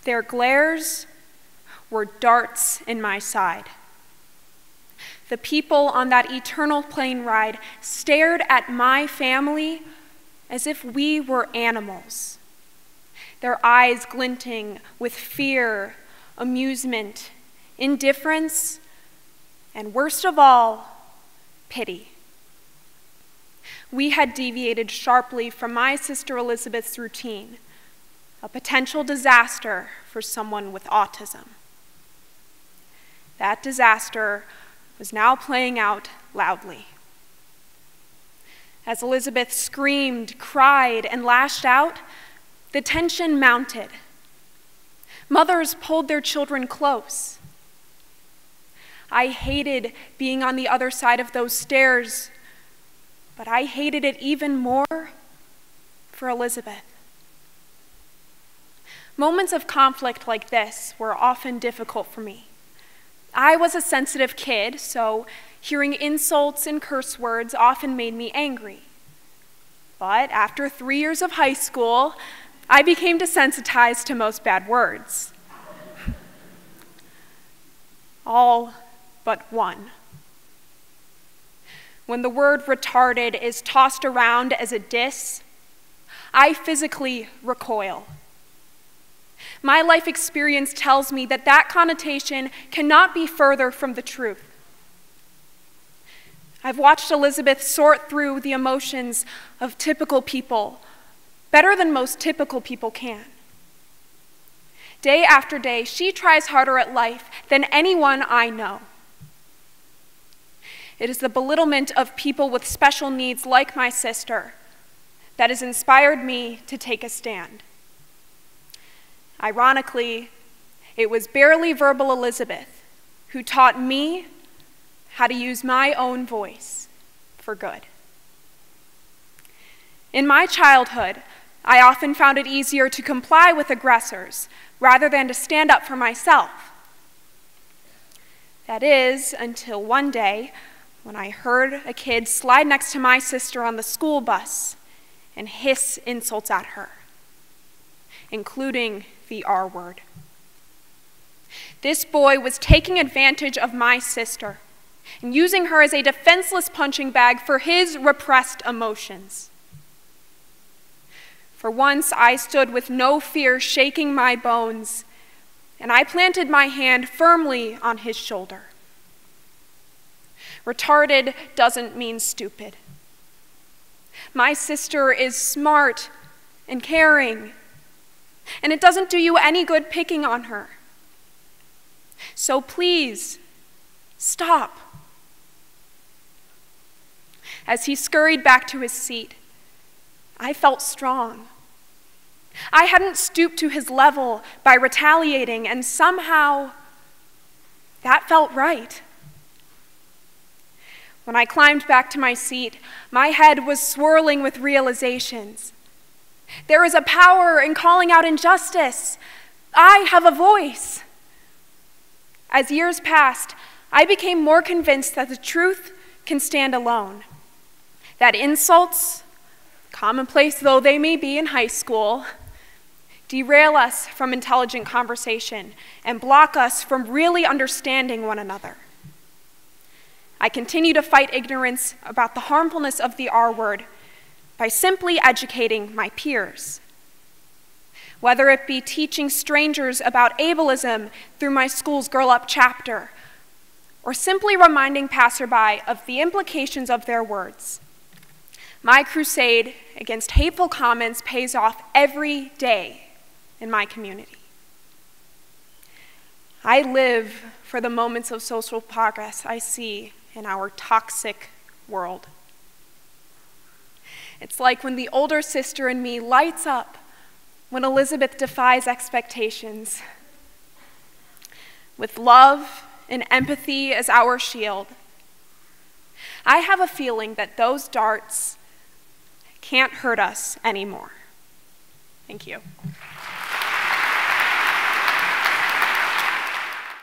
Their glares were darts in my side. The people on that eternal plane ride stared at my family as if we were animals, their eyes glinting with fear, amusement, indifference, and worst of all, pity. We had deviated sharply from my sister Elizabeth's routine, a potential disaster for someone with autism. That disaster was now playing out loudly. As Elizabeth screamed, cried, and lashed out, the tension mounted. Mothers pulled their children close. I hated being on the other side of those stairs, but I hated it even more for Elizabeth. Moments of conflict like this were often difficult for me. I was a sensitive kid, so hearing insults and curse words often made me angry. But after 3 years of high school, I became desensitized to most bad words. All but one. When the word retarded is tossed around as a diss, I physically recoil. My life experience tells me that that connotation cannot be further from the truth. I've watched Elizabeth sort through the emotions of typical people better than most typical people can. Day after day, she tries harder at life than anyone I know. It is the belittlement of people with special needs like my sister that has inspired me to take a stand. Ironically, it was barely verbal Elizabeth who taught me how to use my own voice for good. In my childhood, I often found it easier to comply with aggressors rather than to stand up for myself. That is, until one day when I heard a kid slide next to my sister on the school bus and hiss insults at her, including the R word. This boy was taking advantage of my sister and using her as a defenseless punching bag for his repressed emotions. For once, I stood with no fear shaking my bones, and I planted my hand firmly on his shoulder. Retarded doesn't mean stupid. My sister is smart and caring, and it doesn't do you any good picking on her. So please, stop. As he scurried back to his seat, I felt strong. I hadn't stooped to his level by retaliating, and somehow that felt right. When I climbed back to my seat, my head was swirling with realizations. There is a power in calling out injustice. I have a voice. As years passed, I became more convinced that the truth can stand alone, that insults, commonplace though they may be in high school, derail us from intelligent conversation and block us from really understanding one another. I continue to fight ignorance about the harmfulness of the R word by simply educating my peers. Whether it be teaching strangers about ableism through my school's Girl Up chapter, or simply reminding passerby of the implications of their words. My crusade against hateful comments pays off every day in my community. I live for the moments of social progress I see in our toxic world. It's like when the older sister in me lights up when Elizabeth defies expectations. With love and empathy as our shield, I have a feeling that those darts can't hurt us anymore. Thank you.